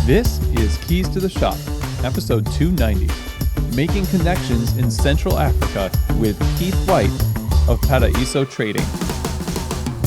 This is Keys to the Shop, episode 290, Making Connections in Central Africa with Keith White of Paraiso Trading.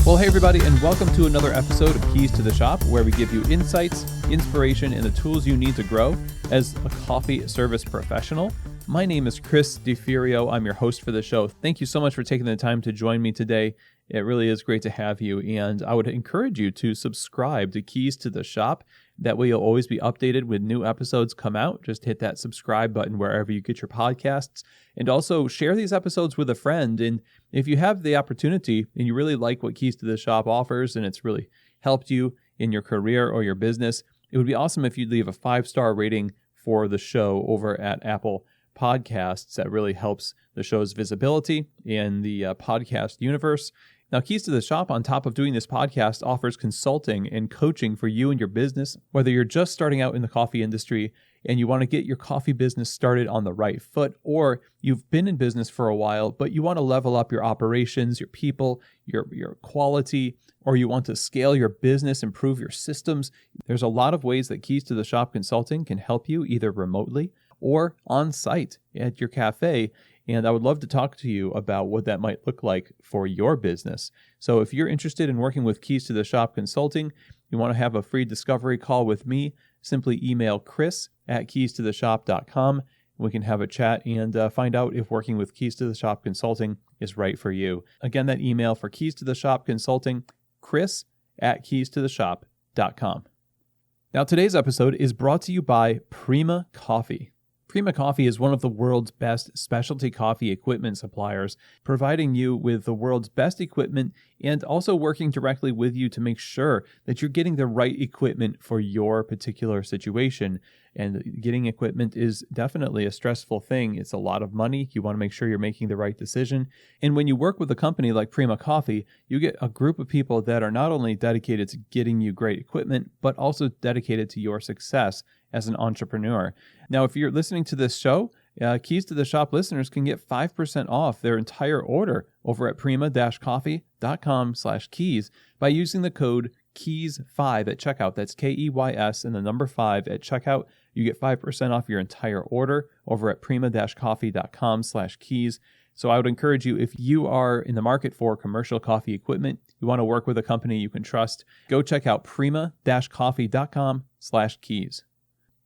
Well, hey everybody, and welcome to another episode of Keys to the Shop, where we give you insights, inspiration, and the tools you need to grow as a coffee service professional. My name is Chris DeFirio. I'm your host for the show. Thank you so much for taking the time to join me today. It really is great to have you, and I would encourage you to subscribe to Keys to the Shop. That way you'll always be updated when new episodes come out. Just hit that subscribe button wherever you get your podcasts, and also share these episodes with a friend. And if you have the opportunity and you really like what Keys to the Shop offers and it's really helped you in your career or your business, it would be awesome if you'd leave a 5-star rating for the show over at Apple Podcasts. That really helps the show's visibility in the podcast universe. Now, Keys to the Shop, on top of doing this podcast, offers consulting and coaching for you and your business, whether you're just starting out in the coffee industry and you want to get your coffee business started on the right foot, or you've been in business for a while, but you want to level up your operations, your people, your quality, or you want to scale your business, improve your systems. There's a lot of ways that Keys to the Shop Consulting can help you, either remotely or on site at your cafe. And I would love to talk to you about what that might look like for your business. So if you're interested in working with Keys to the Shop Consulting, you want to have a free discovery call with me, simply email chris@keystotheshop.com. We can have a chat and find out if working with Keys to the Shop Consulting is right for you. Again, that email for Keys to the Shop Consulting, chris@keystotheshop.com. Now, today's episode is brought to you by Prima Coffee. Prima Coffee is one of the world's best specialty coffee equipment suppliers, providing you with the world's best equipment and also working directly with you to make sure that you're getting the right equipment for your particular situation. And getting equipment is definitely a stressful thing. It's a lot of money. You want to make sure you're making the right decision. And when you work with a company like Prima Coffee, you get a group of people that are not only dedicated to getting you great equipment, but also dedicated to your success as an entrepreneur. Now, if you're listening to this show, Keys to the Shop listeners can get 5% off their entire order over at prima-coffee.com/keys by using the code KEYS5 at checkout. That's KEYS and the number 5 at checkout. You get 5% off your entire order over at prima-coffee.com/keys. So I would encourage you, if you are in the market for commercial coffee equipment, you want to work with a company you can trust, go check out prima-coffee.com/keys.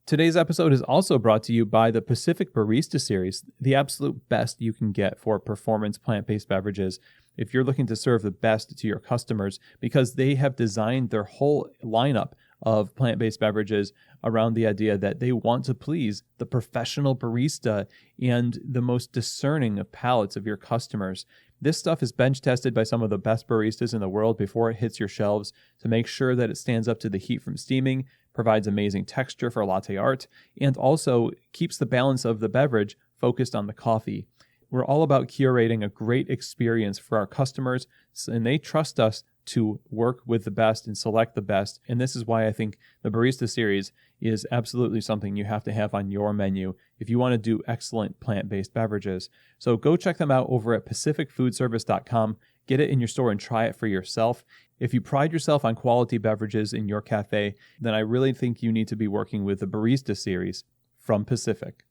Today's episode is also brought to you by the Pacific Barista Series, the absolute best you can get for performance plant-based beverages. If you're looking to serve the best to your customers, because they have designed their whole lineup of plant-based beverages around the idea that they want to please the professional barista and the most discerning of palates of your customers. This stuff is bench tested by some of the best baristas in the world before it hits your shelves to make sure that it stands up to the heat from steaming, provides amazing texture for latte art, and also keeps the balance of the beverage focused on the coffee. We're all about curating a great experience for our customers, and they trust us to work with the best and select the best. And this is why I think the Barista Series is absolutely something you have to have on your menu if you want to do excellent plant-based beverages. So go check them out over at pacificfoodservice.com. Get it in your store and try it for yourself. If you pride yourself on quality beverages in your cafe, then I really think you need to be working with the Barista Series from Pacific.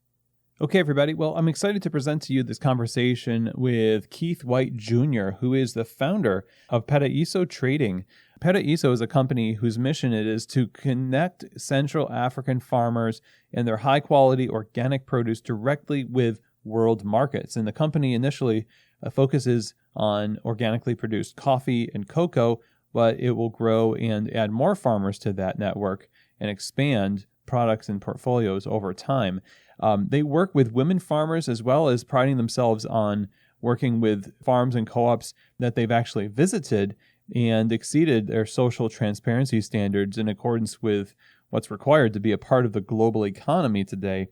Okay, everybody. Well, I'm excited to present to you this conversation with Keith White Jr., who is the founder of Paraiso Trading. Paraiso is a company whose mission it is to connect Central African farmers and their high-quality organic produce directly with world markets. And the company initially focuses on organically produced coffee and cocoa, but it will grow and add more farmers to that network and expand products and portfolios over time. They work with women farmers, as well as priding themselves on working with farms and co-ops that they've actually visited and exceeded their social transparency standards in accordance with what's required to be a part of the global economy today.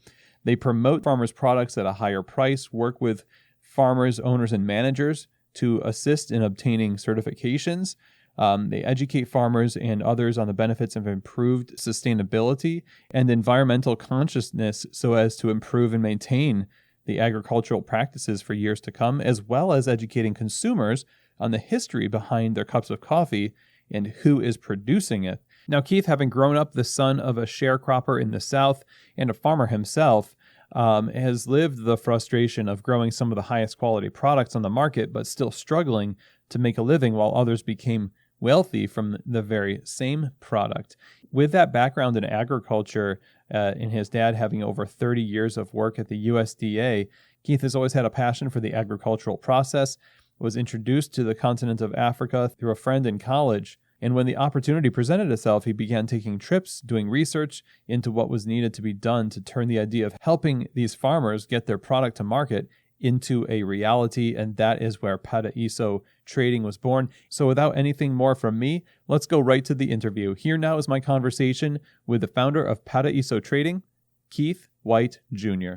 They promote farmers' products at a higher price, work with farmers, owners, and managers to assist in obtaining certifications. They educate farmers and others on the benefits of improved sustainability and environmental consciousness so as to improve and maintain the agricultural practices for years to come, as well as educating consumers on the history behind their cups of coffee and who is producing it. Now, Keith, having grown up the son of a sharecropper in the South and a farmer himself, has lived the frustration of growing some of the highest quality products on the market, but still struggling to make a living while others became wealthy from the very same product. With that background in agriculture, and his dad having over 30 years of work at the USDA, Keith has always had a passion for the agricultural process, was introduced to the continent of Africa through a friend in college, and when the opportunity presented itself, he began taking trips, doing research into what was needed to be done to turn the idea of helping these farmers get their product to market into a reality, and that is where Paraiso Trading was born. So without anything more from me, let's go right to the interview. Here now is my conversation with the founder of Paraiso Trading, Keith White Jr.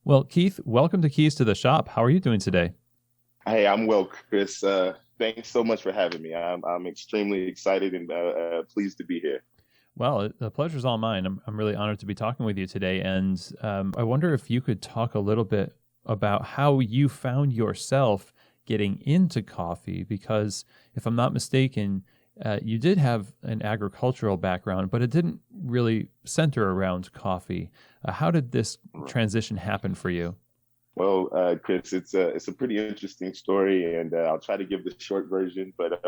Well, Keith, welcome to Keys to the Shop. How are you doing today? Hey, I'm well, Chris. Thanks so much for having me. I'm extremely excited and pleased to be here. Well, the pleasure's all mine. I'm really honored to be talking with you today. And I wonder if you could talk a little bit about how you found yourself getting into coffee, because if I'm not mistaken, you did have an agricultural background, but it didn't really center around coffee. How did this transition happen for you? Well, Chris, it's a pretty interesting story, and I'll try to give the short version. But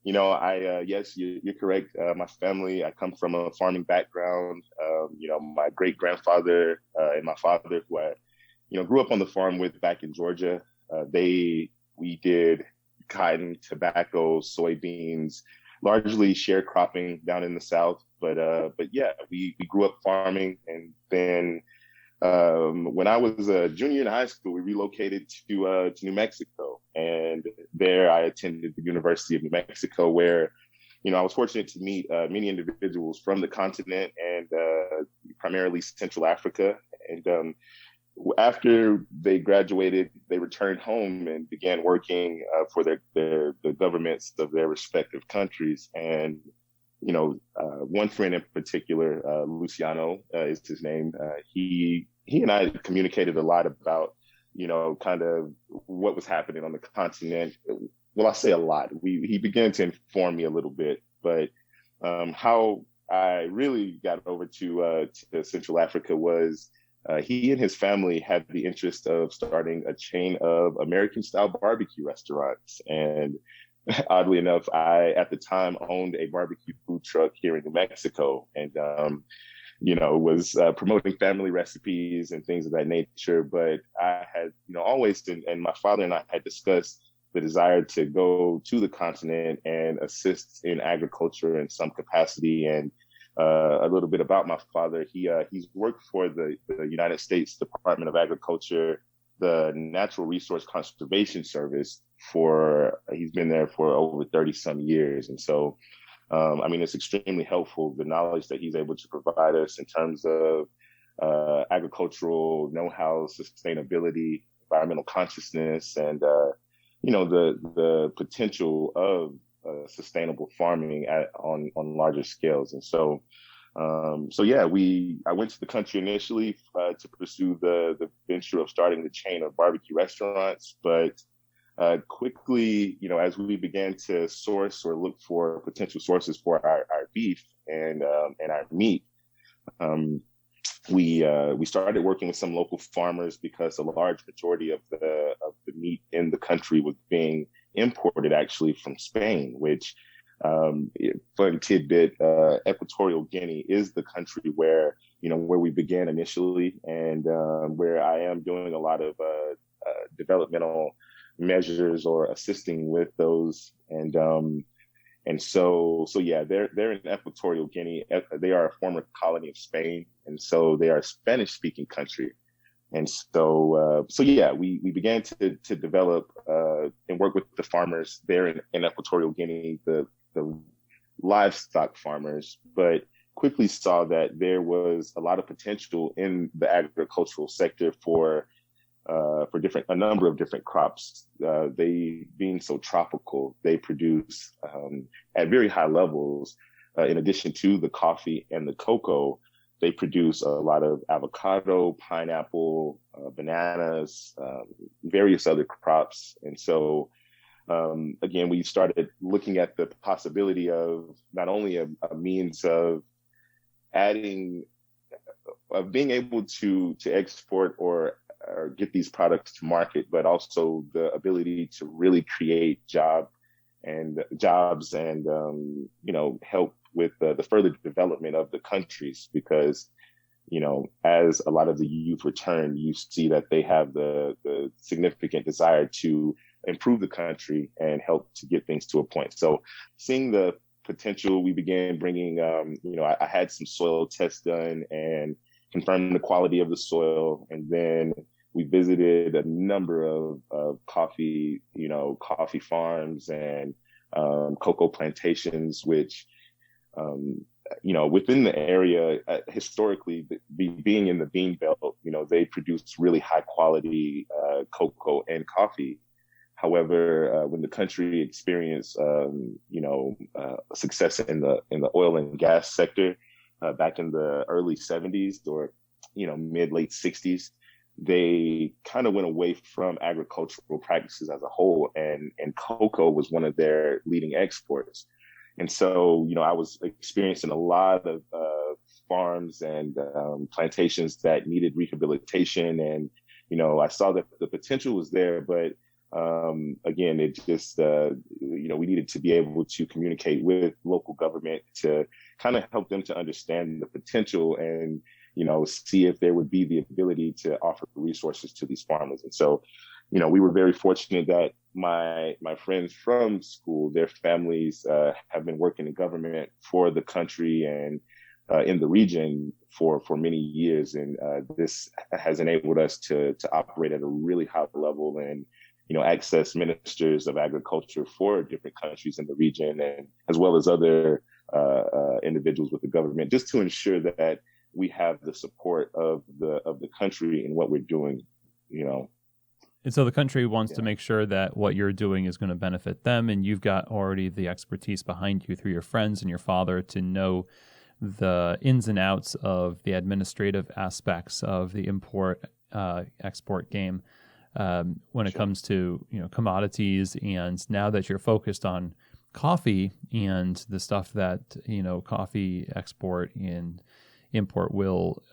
yes, you're correct. My family, I come from a farming background. My great grandfather and my father, who I grew up on the farm with back in Georgia. We did cotton, tobacco, soybeans, largely sharecropping down in the South. But yeah, we grew up farming, and then when I was a junior in high school, we relocated to New Mexico, and there I attended the University of New Mexico, where I was fortunate to meet many individuals from the continent and primarily Central Africa. And after they graduated, they returned home and began working for the governments of their respective countries. And one friend in particular, Luciano is his name. He and I communicated a lot about kind of what was happening on the continent. Well, I say a lot. He began to inform me a little bit, but how I really got over to Central Africa was he and his family had the interest of starting a chain of American-style barbecue restaurants. And oddly enough, I, at the time, owned a barbecue food truck here in New Mexico, and, was promoting family recipes and things of that nature. But I had, always, and my father and I had discussed the desire to go to the continent and assist in agriculture in some capacity. And a little bit about my father, he's worked for the United States Department of Agriculture, the Natural Resource Conservation Service, he's been there for over 30 some years. And so, it's extremely helpful, the knowledge that he's able to provide us in terms of agricultural know-how, sustainability, environmental consciousness, and, the potential of sustainable farming on larger scales. And so, I went to the country initially to pursue the venture of starting the chain of barbecue restaurants, but quickly, as we began to source or look for potential sources for our beef and our meat, we started working with some local farmers, because a large majority of the meat in the country was being imported actually from Spain, which, fun tidbit, Equatorial Guinea is the country where we began initially, and where I am doing a lot of developmental measures or assisting with those. And so yeah, they're in Equatorial Guinea. They are a former colony of Spain, and so they are a Spanish speaking country. And so yeah, we began to develop and work with the farmers there in Equatorial Guinea, the livestock farmers, but quickly saw that there was a lot of potential in the agricultural sector for a number of different crops. They, being so tropical, they produce at very high levels. In addition to the coffee and the cocoa, they produce a lot of avocado, pineapple, bananas, various other crops. And so again, we started looking at the possibility of not only a means of adding, of being able to export or get these products to market, but also the ability to really create jobs and help with the further development of the countries. Because as a lot of the youth return, you see that they have the significant desire to improve the country and help to get things to a point. So seeing the potential, we began bringing, I had some soil tests done and confirmed the quality of the soil. And then we visited a number of coffee farms and cocoa plantations, which, within the area, historically, being in the bean belt, they produce really high quality cocoa and coffee. However, when the country experienced, success in the oil and gas sector back in the early 70s or, late 60s, they kind of went away from agricultural practices as a whole, and cocoa was one of their leading exports. And so, I was experiencing a lot of farms and plantations that needed rehabilitation. And, I saw that the potential was there, but again, it just, we needed to be able to communicate with local government to kind of help them to understand the potential and, see if there would be the ability to offer resources to these farmers. And so, we were very fortunate that my friends from school, their families have been working in government for the country and in the region for many years. And this has enabled us to operate at a really high level and, access ministers of agriculture for different countries in the region, and as well as other individuals with the government, just to ensure that we have the support of the country in what we're doing, And so the country wants to make sure that what you're doing is going to benefit them, and you've got already the expertise behind you through your friends and your father to know the ins and outs of the administrative aspects of the export game when it comes to commodities. And now that you're focused on coffee and the stuff that coffee export and import will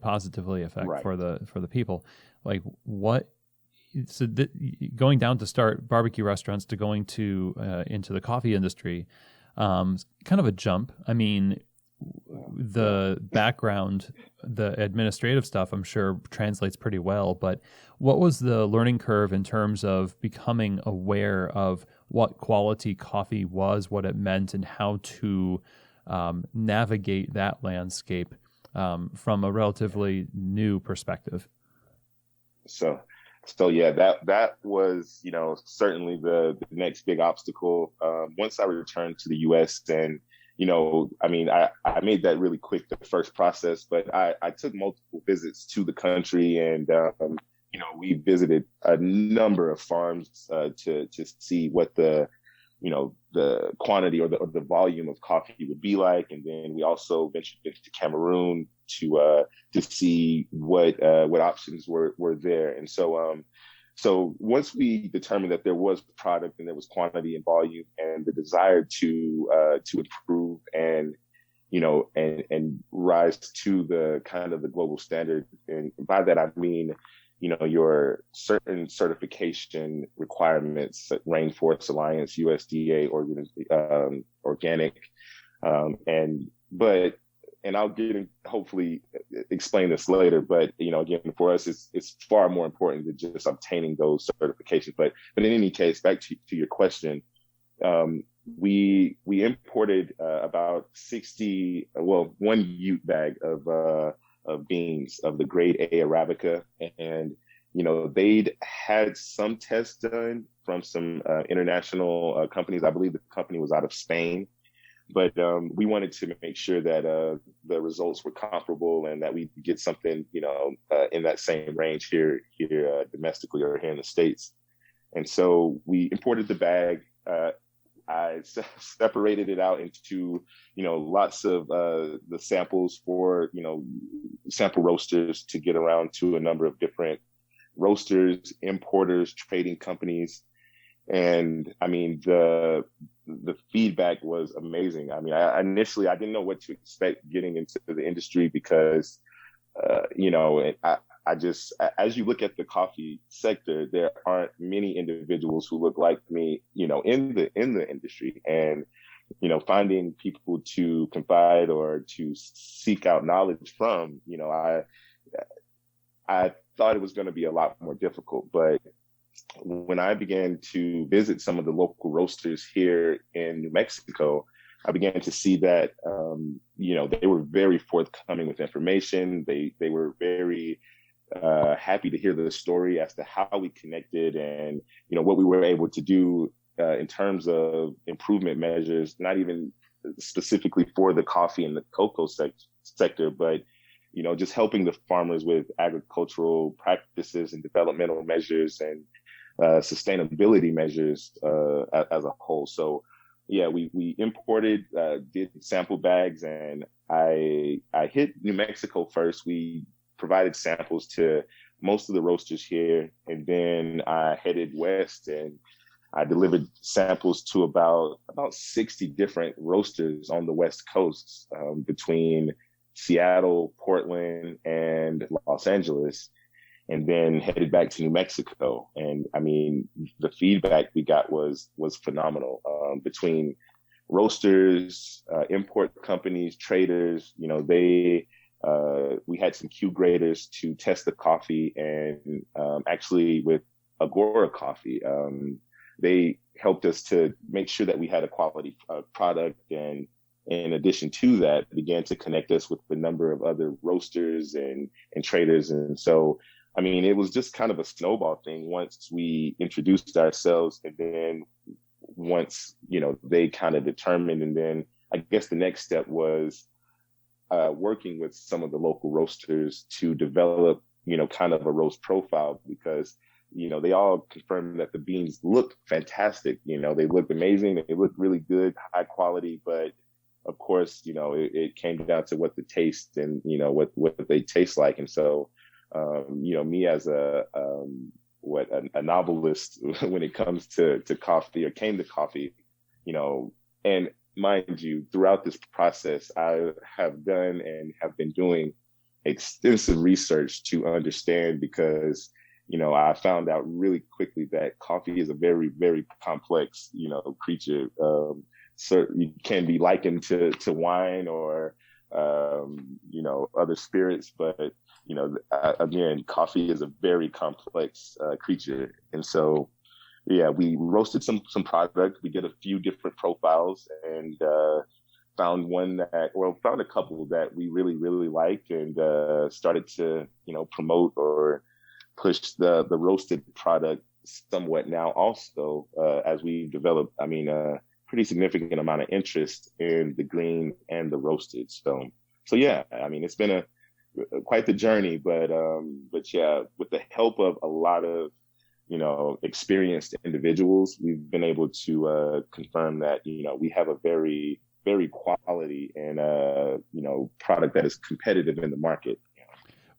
positively affect Right. for the people. Like going down to start barbecue restaurants to going to into the coffee industry, kind of a jump. I mean, the background, the administrative stuff, I'm sure translates pretty well, but what was the learning curve in terms of becoming aware of what quality coffee was, what it meant, and how to navigate that landscape from a relatively new perspective? So yeah, that was, certainly the next big obstacle. Once I returned to the U.S. and, I made that really quick, the first process, but I took multiple visits to the country, and, we visited a number of farms to see what the quantity or the volume of coffee would be like. And then we also ventured into Cameroon to see what options were there. And so once we determined that there was product and there was quantity and volume and the desire to improve and rise to the kind of the global standard, and by that I mean your certain certification requirements, Rainforest Alliance, USDA, organic, and I'll hopefully explain this later, but again, for us, it's far more important than just obtaining those certifications. But in any case, back to your question, we imported about 1 ute bag of beans of the grade A Arabica, and they'd had some tests done from some international companies. I believe the company was out of Spain. But we wanted to make sure that the results were comparable and that we get something, in that same range here domestically or here in the States. And so we imported the bag. I separated it out into, lots of the samples for, sample roasters to get around to a number of different roasters, importers, trading companies. And I mean, the feedback was amazing. I mean, I didn't know what to expect getting into the industry because, you know, I just, as you look at the coffee sector, there aren't many individuals who look like me, you know, in the industry. And, you know, finding people to confide or to seek out knowledge from, you know, I thought it was going to be a lot more difficult. But when I began to visit some of the local roasters here in New Mexico, I began to see that, you know, they were very forthcoming with information. They were very happy to hear the story as to how we connected and, you know, what we were able to do in terms of improvement measures, not even specifically for the coffee and the cocoa sector, but, you know, just helping the farmers with agricultural practices and developmental measures and sustainability measures as a whole. So, yeah, we imported, did sample bags, and I hit New Mexico first. We provided samples to most of the roasters here, and then I headed west and I delivered samples to about 60 different roasters on the West Coast, between Seattle, Portland, and Los Angeles, and then headed back to New Mexico. And I mean, the feedback we got was phenomenal, between roasters, import companies, traders. You know, we had some Q graders to test the coffee, and actually with Agora Coffee, they helped us to make sure that we had a quality product. And in addition to that, began to connect us with a number of other roasters and traders. And so, I mean, it was just kind of a snowball thing once we introduced ourselves, and then once, you know, they kind of determined. And then I guess the next step was working with some of the local roasters to develop, you know, kind of a roast profile, because, you know, they all confirmed that the beans looked fantastic. You know, they looked amazing. They looked really good, high quality. But of course, you know, it came down to what the taste and, you know, what they taste like. And so, you know, me as a novelist when it comes to coffee, or came to coffee, you know, and mind you, throughout this process, I have done and have been doing extensive research to understand, because, you know, I found out really quickly that coffee is a very, very complex, you know, creature. So it can be likened to wine or, you know, other spirits, but, you know, again, coffee is a very complex creature. And so, yeah, we roasted some product. We did a few different profiles, and found a couple that we really, really liked, and started to, you know, promote or push the roasted product somewhat now also, as we develop, I mean, pretty significant amount of interest in the green and the roasted. So yeah, I mean, it's been quite the journey, but yeah, with the help of a lot of, you know, experienced individuals, we've been able to confirm that, you know, we have a very, very quality and you know, product that is competitive in the market.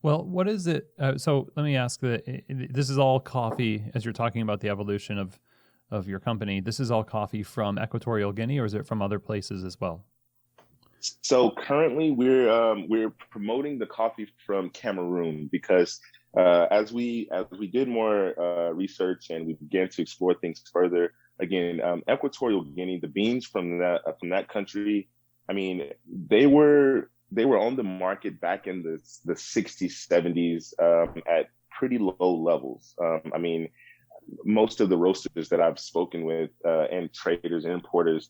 Well, what is it? So let me ask this is all coffee, as you're talking about the evolution of your company. This is all coffee from Equatorial Guinea, or is it from other places as well? So currently we're promoting the coffee from Cameroon, because as we did more research and we began to explore things further, again, Equatorial Guinea, the beans from that country, I mean, they were on the market back in the 60s, 70s, at pretty low levels. I mean, most of the roasters that I've spoken with, and traders and importers,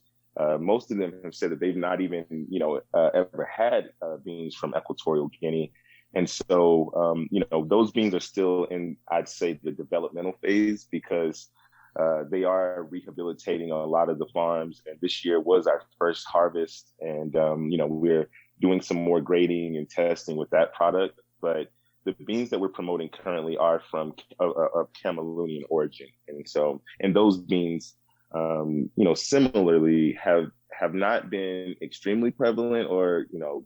most of them have said that they've not even, you know, ever had beans from Equatorial Guinea. And so, you know, those beans are still in, I'd say, the developmental phase, because they are rehabilitating a lot of the farms. And this year was our first harvest. And, you know, we're doing some more grading and testing with that product. But the beans that we're promoting currently are from of Cameroonian origin. And so, and those beans, you know, similarly have not been extremely prevalent, or, you know,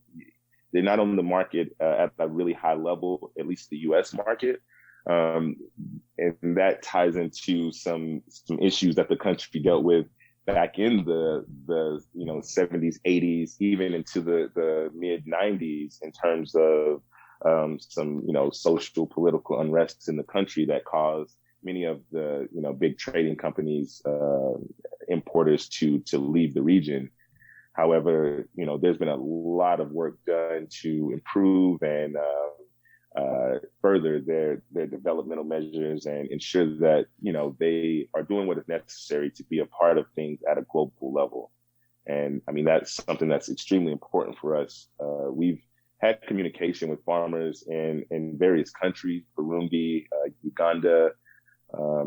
they're not on the market at a really high level, at least the U.S. market. Um, and that ties into some issues that the country dealt with back in the 70s, 80s, even into the mid 90s in terms of some social political unrest in the country that caused many of the big trading companies, importers to leave the region. However, there's been a lot of work done to improve and further their developmental measures and ensure that they are doing what is necessary to be a part of things at a global level. And I mean, that's something that's extremely important for us. We've had communication with farmers in various countries, Burundi, Uganda,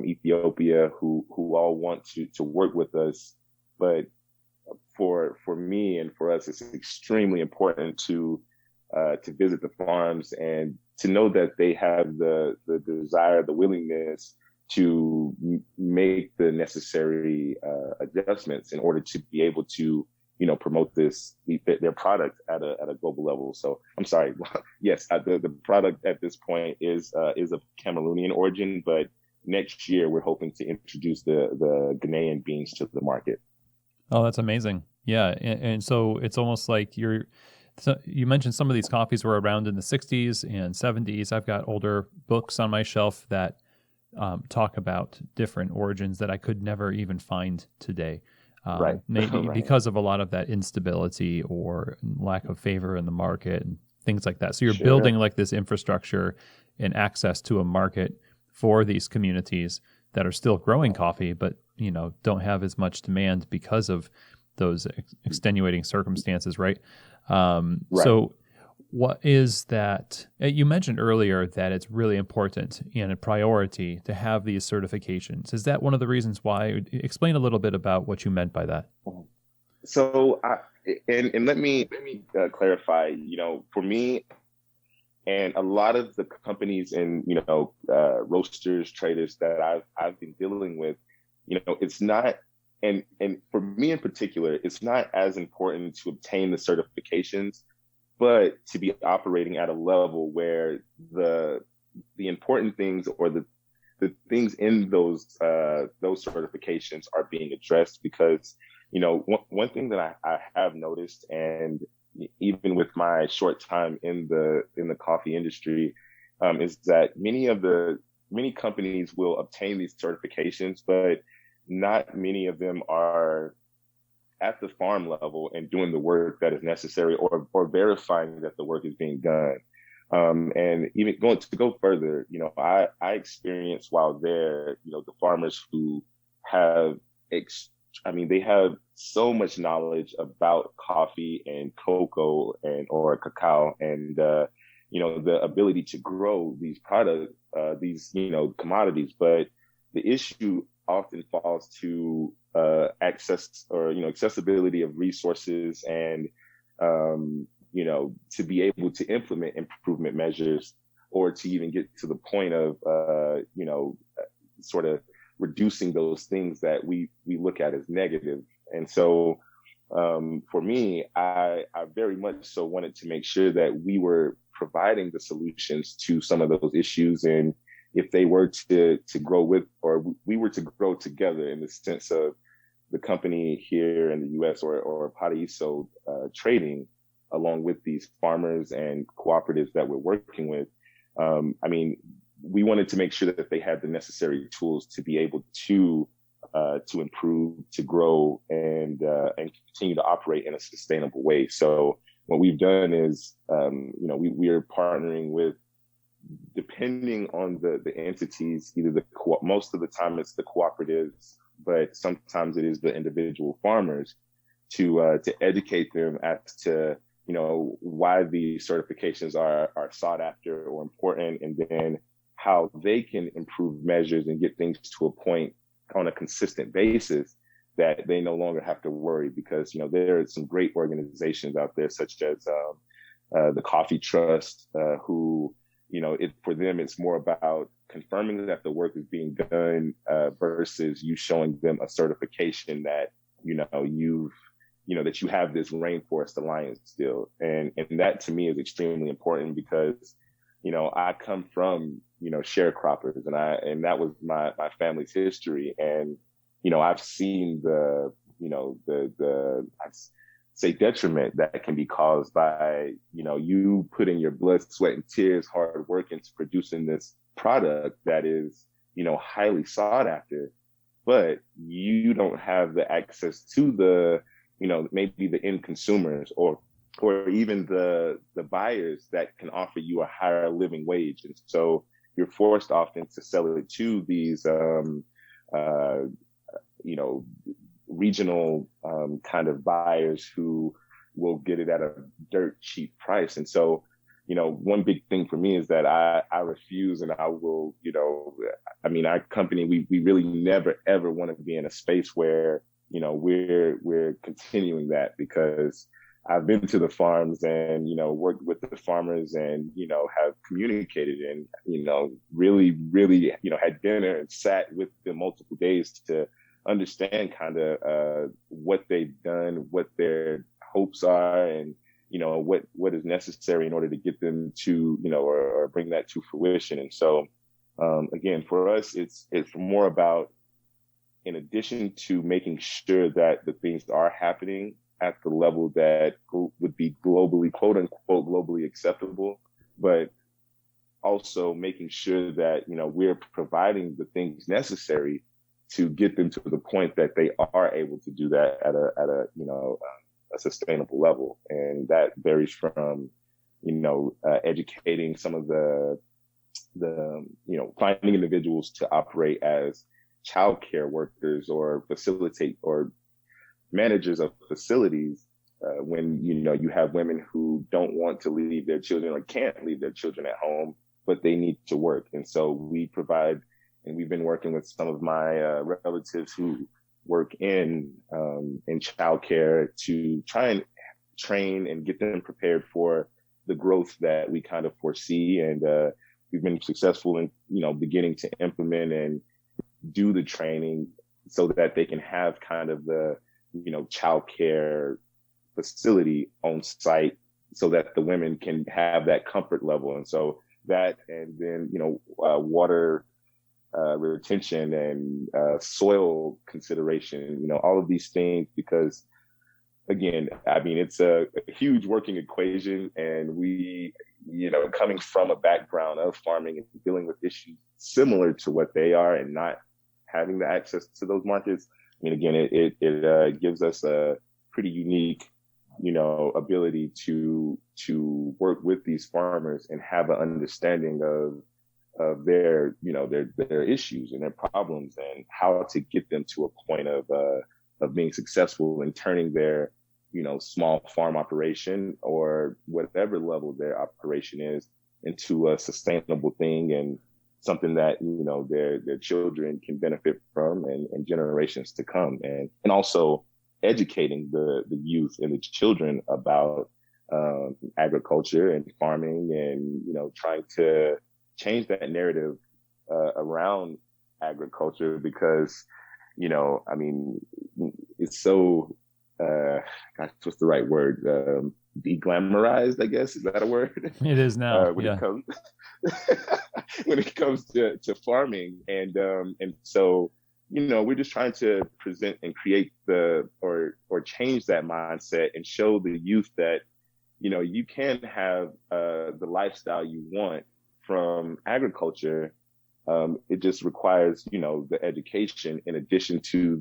Ethiopia, who all want to work with us. But for me and for us, it's extremely important to visit the farms and to know that they have the desire, the willingness to make the necessary adjustments in order to be able to promote their product at a global level. So I'm sorry. Yes, the product at this point is of Cameroonian origin, but next year we're hoping to introduce the Ghanaian beans to the market. Oh, that's amazing. Yeah. And so it's almost like so you mentioned some of these coffees were around in the 60s and 70s. I've got older books on my shelf that talk about different origins that I could never even find today. Right. Maybe Right. because of a lot of that instability or lack of favor in the market and things like that. So you're building like this infrastructure and access to a market for these communities that are still growing coffee, but don't have as much demand because of those extenuating circumstances, right? Right. So what is that? You mentioned earlier that it's really important and a priority to have these certifications. Is that one of the reasons why? Explain a little bit about what you meant by that. So, and let me clarify. For me, and a lot of the companies and roasters, traders that I've been dealing with, it's not. And for me in particular, it's not as important to obtain the certifications, but to be operating at a level where the important things or the things in those certifications are being addressed. Because one thing that I have noticed, and even with my short time in the coffee industry, is that many companies will obtain these certifications, but not many of them are at the farm level and doing the work that is necessary or verifying that the work is being done. And even to go further, I experienced while there, the farmers who have, they have so much knowledge about coffee and cocoa or cacao and, the ability to grow these products, these commodities. But the issue often falls to access or accessibility of resources and to be able to implement improvement measures or to even get to the point of sort of reducing those things that we look at as negative. And so for me, I very much so wanted to make sure that we were providing the solutions to some of those issues. And if they were to grow with, or we were to grow together in the sense of the company here in the U.S. or Paraiso Trading, along with these farmers and cooperatives that we're working with, we wanted to make sure that they had the necessary tools to be able to improve, to grow, and continue to operate in a sustainable way. So what we've done is, we are partnering with, depending on the entities, either most of the time it's the cooperatives, but sometimes it is the individual farmers, to educate them as to why these certifications are sought after or important, and then how they can improve measures and get things to a point on a consistent basis that they no longer have to worry. Because there are some great organizations out there, such as the Coffee Trust, who for them it's more about confirming that the work is being done versus you showing them a certification that that you have this Rainforest Alliance still. And that to me is extremely important because, I come from, sharecroppers, and that was my family's history. And I've seen the I'd say detriment that can be caused by you putting your blood, sweat, and tears, hard work into producing this product that is highly sought after, but you don't have the access to the maybe the end consumers or even the buyers that can offer you a higher living wage. And so you're forced often to sell it to these regional kind of buyers who will get it at a dirt cheap price. And so one big thing for me is that I refuse, and I will, our company, we really never, ever want to be in a space where, we're continuing that, because I've been to the farms and, worked with the farmers and, have communicated and, really, really, had dinner and sat with them multiple days to understand kind of what they've done, what their hopes are, and what is necessary in order to get them to or bring that to fruition. And so again, for us, it's more about, in addition to making sure that the things are happening at the level that would be globally, quote unquote, globally acceptable, but also making sure that we're providing the things necessary to get them to the point that they are able to do that at a sustainable level. And that varies from, educating some of the finding individuals to operate as childcare workers or facilitate or managers of facilities, when, you have women who don't want to leave their children or can't leave their children at home, but they need to work. And so we provide, and we've been working with some of my relatives who work in childcare to try and train and get them prepared for the growth that we kind of foresee. And we've been successful in, beginning to implement and do the training so that they can have kind of the, childcare facility on site so that the women can have that comfort level. And so that, and then, water retention and soil consideration, all of these things, because again, it's a huge working equation, and we, coming from a background of farming and dealing with issues similar to what they are and not having the access to those markets, again, it gives us a pretty unique, ability to work with these farmers and have an understanding of their, their issues and their problems, and how to get them to a point of being successful in turning their, small farm operation or whatever level their operation is into a sustainable thing and something that, their children can benefit from and generations to come. And also educating the youth and the children about agriculture and farming, and, trying to change that narrative around agriculture, because, it's so, gosh, what's the right word? Deglamorized, I guess. Is that a word? It is now. When yeah. it comes when it comes to farming, and so we're just trying to present and create or change that mindset and show the youth that you can have the lifestyle you want from agriculture. It just requires the education in addition to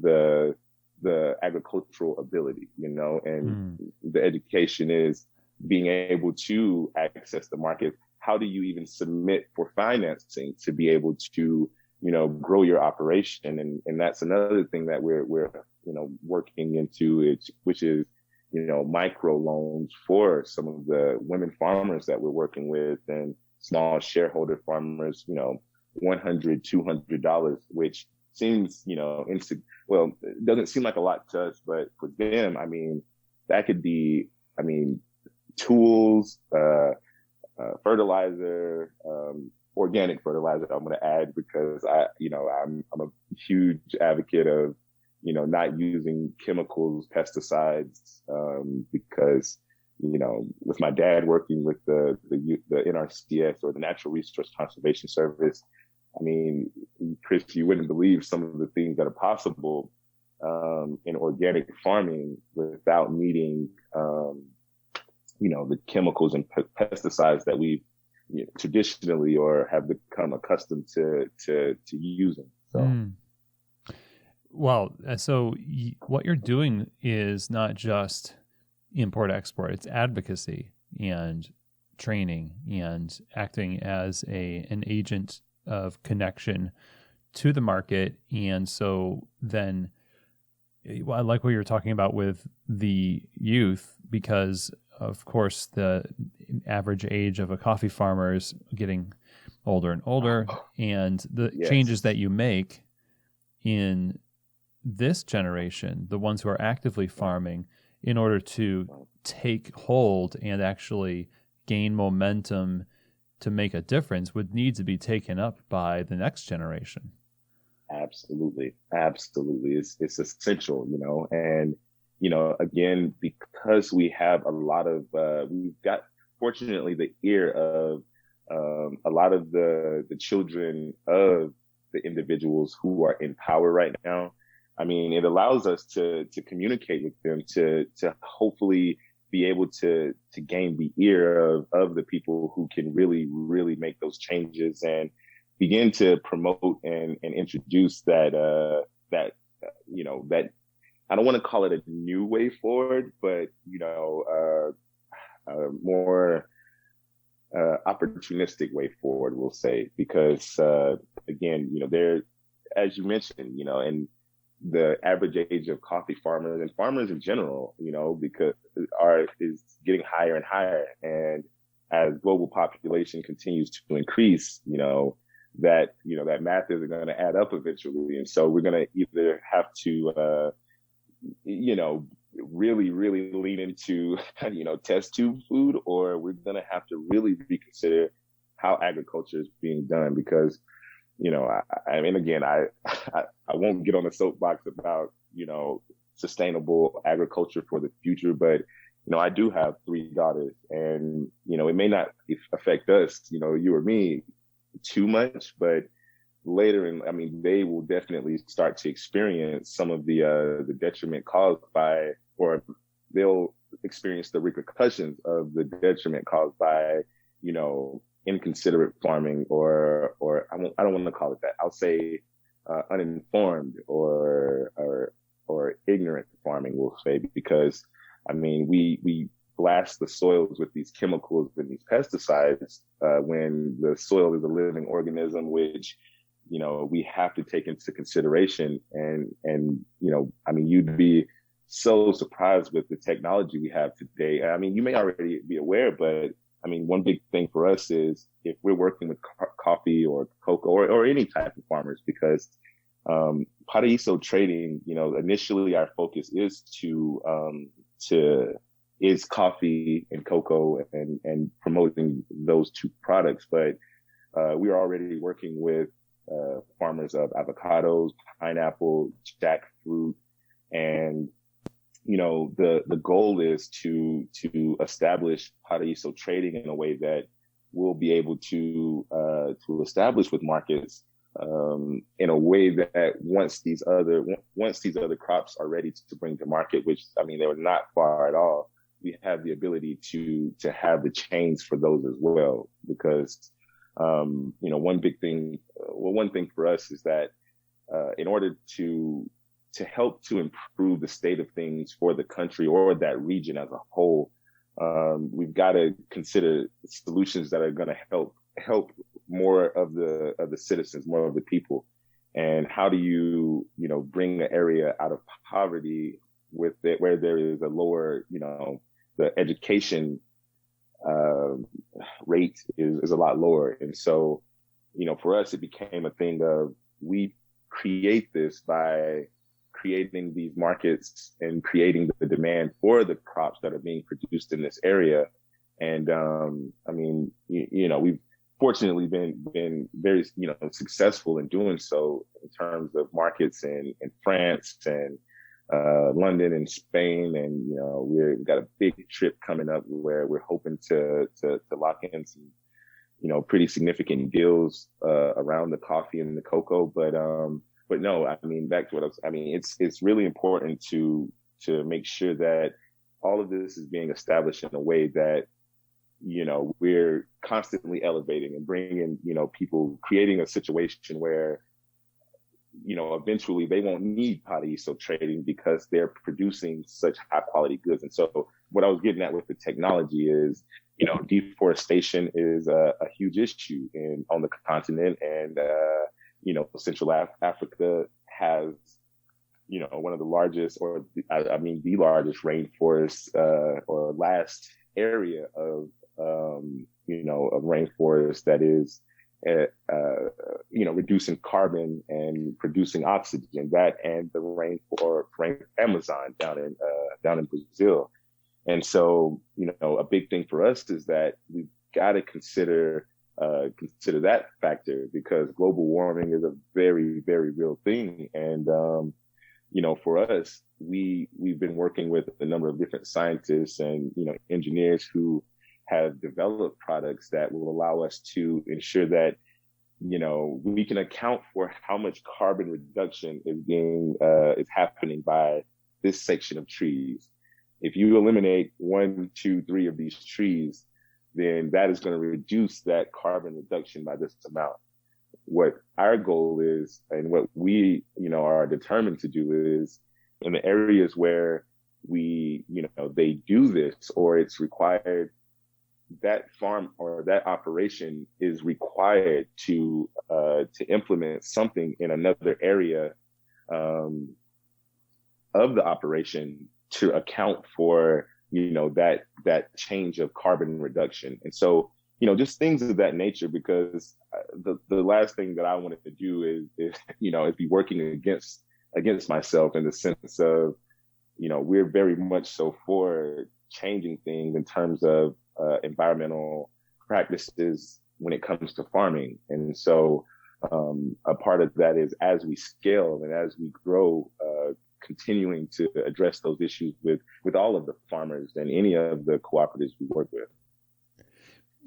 the agricultural ability, and the education is being able to access the market. How do you even submit for financing to be able to, grow your operation? And that's another thing that we're working into it, which is, micro loans for some of the women farmers that we're working with, and small shareholder farmers, $100, $200, which seems, well, it doesn't seem like a lot to us, but for them, that could be, tools, fertilizer, organic fertilizer, I'm going to add, because I'm a huge advocate of, not using chemicals, pesticides, because, with my dad working with the NRCS, or the Natural Resource Conservation Service, I mean, Chris, you wouldn't believe some of the things that are possible in organic farming without needing, the chemicals and pesticides that we traditionally or have become accustomed to using. So. Well, so what you're doing is not just import export; it's advocacy and training and acting as an agent of connection to the market. And so then, I like what you're talking about with the youth, because of course the average age of a coffee farmer is getting older and older, and the changes that you make in this generation, the ones who are actively farming, in order to take hold and actually gain momentum to make a difference, would need to be taken up by the next generation. Absolutely. It's essential, and, again, because we have a lot of, we've got, fortunately, the ear of a lot of the children of the individuals who are in power right now. I mean, it allows us to communicate with them, to hopefully be able to gain the ear of the people who can really, really make those changes and begin to promote and introduce that I don't want to call it a new way forward, but more opportunistic way forward, we'll say, because again, there, as you mentioned, and the average age of coffee farmers and farmers in general, because is getting higher and higher, and as global population continues to increase, that math isn't going to add up eventually, and so we're going to either have to really, really lean into test tube food, or we're going to have to really reconsider how agriculture is being done, because I mean, again, I won't get on the soapbox about, sustainable agriculture for the future, but, I do have 3 daughters, and, it may not affect us, you or me too much, but later they will definitely start to experience some of the detriment caused by, or they'll experience the repercussions of the detriment caused by, inconsiderate farming, or I don't want to call it that. I'll say uninformed or ignorant farming, we'll say, because we blast the soils with these chemicals and these pesticides when the soil is a living organism, which we have to take into consideration. And you'd be so surprised with the technology we have today. You may already be aware, but one big thing for us is if we're working with coffee or cocoa or any type of farmers, because Paraiso Trading, initially our focus is is coffee and cocoa and promoting those 2 products. But we are already working with farmers of avocados, pineapple, jackfruit, and the goal is to establish Paraiso Trading in a way that we'll be able to establish with markets in a way that once these other crops are ready to bring to market, which they were not far at all, we have the ability to have the chains for those as well. Because one thing for us is that in order to help to improve the state of things for the country or that region as a whole, we've got to consider solutions that are going to help more of the citizens, more of the people. And how do you bring the area out of poverty with it, where there is a lower, the education rate is a lot lower. And so, for us, it became a thing of, we create this by creating these markets and creating the demand for the crops that are being produced in this area. And, we've fortunately been very, successful in doing so in terms of markets in France and London and Spain, and we've got a big trip coming up where we're hoping to lock in some pretty significant deals around the coffee and the cocoa. But no, I mean, back to what I mean, it's really important to make sure that all of this is being established in a way that we're constantly elevating and bringing people, creating a situation where eventually they won't need Paraiso Trading because they're producing such high quality goods. And so what I was getting at with the technology is, deforestation is a huge issue on the continent. And, Central Africa has, one of the largest, or the largest rainforest, or last area of rainforest that is, reducing carbon and producing oxygen, that and the rain Amazon down in Brazil. And so, a big thing for us is that we've got to consider that factor, because global warming is a very, very real thing. And, for us, we've been working with a number of different scientists and, engineers who have developed products that will allow us to ensure that, we can account for how much carbon reduction is happening by this section of trees. If you eliminate 1, 2, 3 of these trees, then that is going to reduce that carbon reduction by this amount. What our goal is, and what we, are determined to do, is in the areas where they do this, or it's required, that farm or that operation is required to implement something in another area of the operation to account for that change of carbon reduction. And so just things of that nature, because the last thing that I wanted to do is be working against myself, in the sense of we're very much so for changing things in terms of environmental practices when it comes to farming. And so a part of that is, as we scale and as we grow, continuing to address those issues with all of the farmers and any of the cooperatives we work with.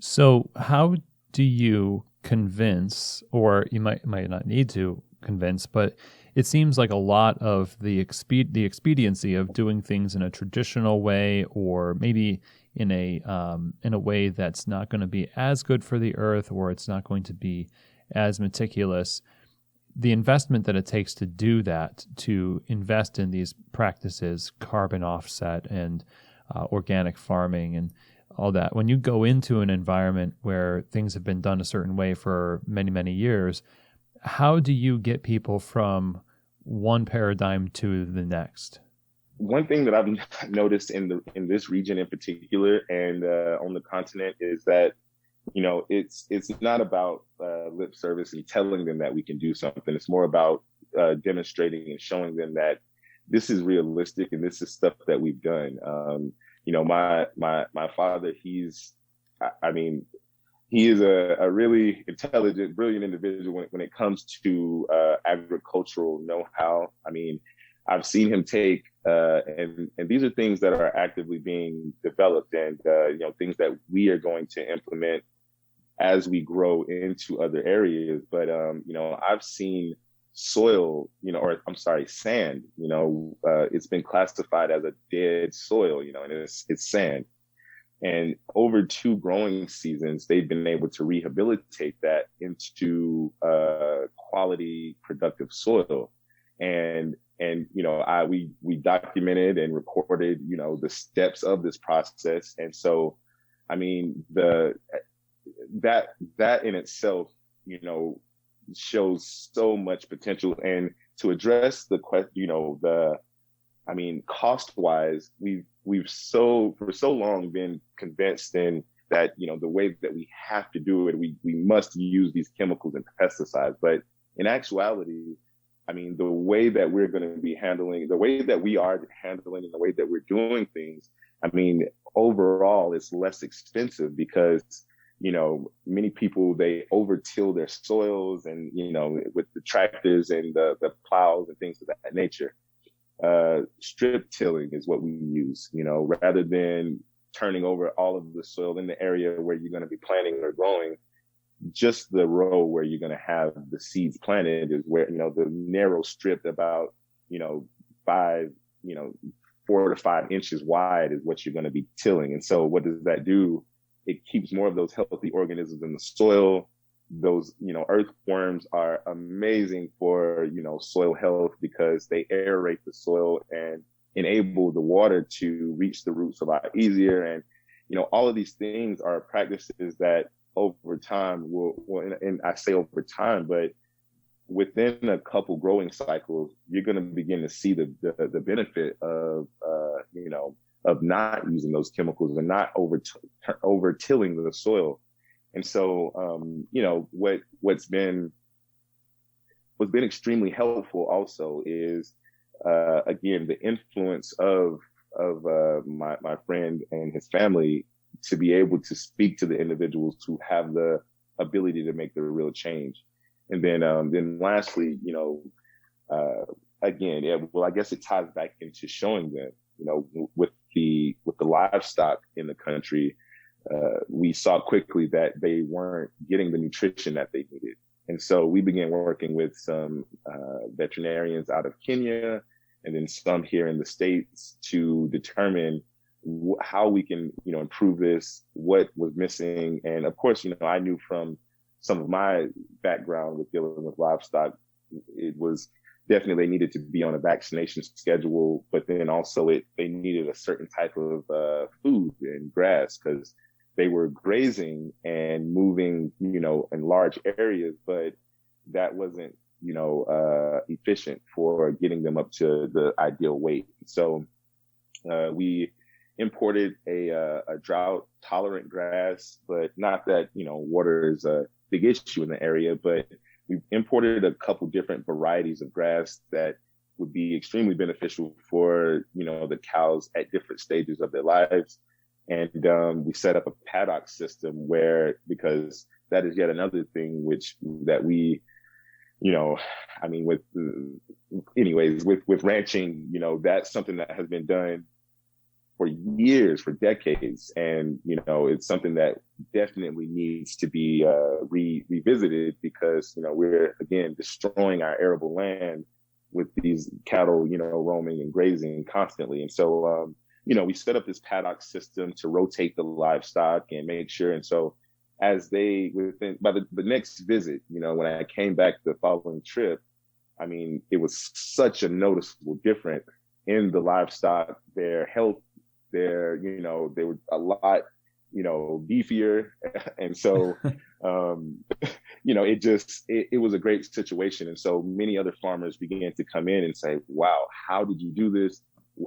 So how do you convince, or you might not need to convince, but it seems like a lot of the expediency of doing things in a traditional way, or maybe in a way that's not going to be as good for the earth, or it's not going to be as meticulous. The investment that it takes to do that, to invest in these practices, carbon offset and organic farming and all that, when you go into an environment where things have been done a certain way for many, many years, how do you get people from one paradigm to the next? One thing that I've noticed in this region in particular, and on the continent, is that it's not about lip service and telling them that we can do something. It's more about demonstrating and showing them that this is realistic and this is stuff that we've done. My father, he is a really intelligent, brilliant individual when it comes to agricultural know-how. I mean, I've seen him take, and these are things that are actively being developed, and things that we are going to implement as we grow into other areas. But I've seen soil, sand. It's been classified as a dead soil, and it's sand. And over 2 growing seasons, they've been able to rehabilitate that into quality, productive soil. And we documented and recorded, the steps of this process. And so, I mean, that in itself, shows so much potential. And to address the question, cost wise, we've for so long been convinced in that, the way that we have to do it, we must use these chemicals and pesticides. But in actuality, the way that we're going to be handling, the way that we are handling and the way that we're doing things, overall it's less expensive, because, many people, they over-till their soils and, with the tractors and the plows and things of that nature. strip tilling is what we use, rather than turning over all of the soil in the area where you're going to be planting or growing. Just the row where you're going to have the seeds planted is where, the narrow strip about, 5, 4 to 5 inches wide is what you're going to be tilling. And so what does that do? It keeps more of those healthy organisms in the soil. Those, earthworms are amazing for, soil health because they aerate the soil and enable the water to reach the roots a lot easier. And, all of these things are practices that over time and I say over time, but within a couple growing cycles, you're going to begin to see the benefit of, of not using those chemicals and not over tilling the soil. And so, what's been extremely helpful also is, again, the influence of my friend and his family to be able to speak to the individuals who have the ability to make the real change. And then lastly, again, I guess it ties back into showing them, with the livestock in the country, we saw quickly that they weren't getting the nutrition that they needed. And so we began working with some veterinarians out of Kenya and then some here in the States to determine how we can, improve this, what was missing. And of course, I knew from some of my background with dealing with livestock, it was definitely they needed to be on a vaccination schedule, but then also they needed a certain type of food and grass because they were grazing and moving, in large areas, but that wasn't, efficient for getting them up to the ideal weight. So we imported a drought tolerant grass, but not that, water is a big issue in the area, but we imported a couple different varieties of grass that would be extremely beneficial for, the cows at different stages of their lives. And we set up a paddock system because that is yet another thing that we, with ranching, that's something that has been done for years, for decades. And, it's something that definitely needs to be revisited because, we're, again, destroying our arable land with these cattle, roaming and grazing constantly. And so, we set up this paddock system to rotate the livestock and make sure. And so by the next visit, when I came back the following trip, it was such a noticeable difference in the livestock, their health, they were a lot, beefier. And so, it was a great situation. And so many other farmers began to come in and say, wow, how did you do this?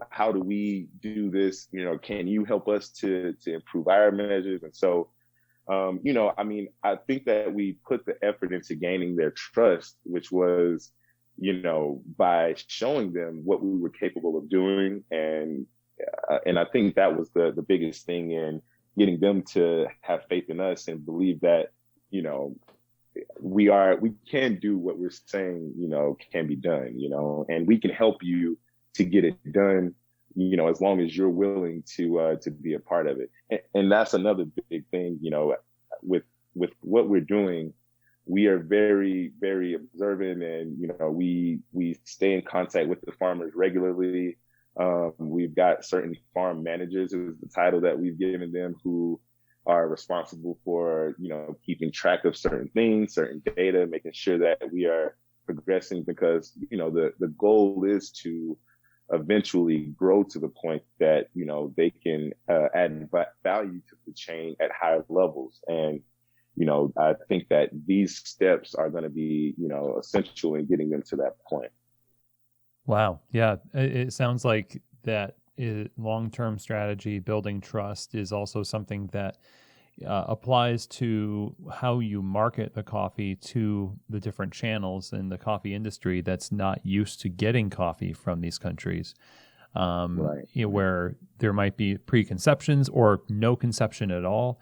How do we do this? Can you help us to improve our measures? And so, I think that we put the effort into gaining their trust, which was, by showing them what we were capable of doing. And I think that was the biggest thing in getting them to have faith in us and believe that, we can do what we're saying, can be done, and we can help you to get it done, as long as you're willing to be a part of it. And that's another big thing, with what we're doing. We are very, very observant and, we stay in contact with the farmers regularly. We've got certain farm managers is the title that we've given them who are responsible for, keeping track of certain things, certain data, making sure that we are progressing because, the goal is to eventually grow to the point that, they can add value to the chain at higher levels. And, I think that these steps are going to be, essential in getting them to that point. Wow. Yeah. It sounds like that long-term strategy, building trust, is also something that applies to how you market the coffee to the different channels in the coffee industry that's not used to getting coffee from these countries, Right. Where there might be preconceptions or no conception at all.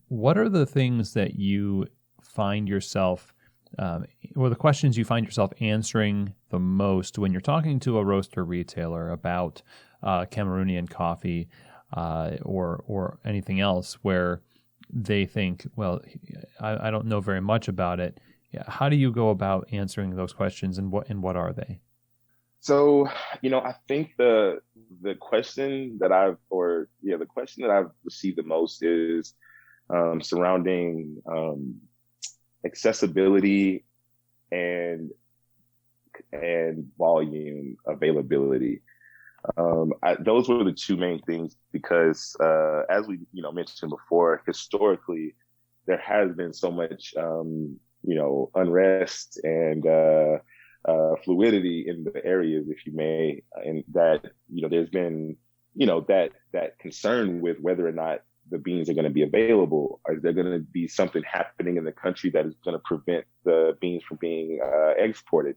What are the things that you find yourself or the questions you find yourself answering the most when you're talking to a roaster retailer about Cameroonian coffee or anything else where they think, well, I don't know very much about it. Yeah. How do you go about answering those questions, and what are they? So, I think the question that the question that I've received the most is surrounding accessibility and volume availability. Those were the two main things because, as we mentioned before, historically there has been so much unrest and fluidity in the areas, if you may, and that there's been that concern with whether or not the beans are going to be available. Is there going to be something happening in the country that is going to prevent the beans from being exported?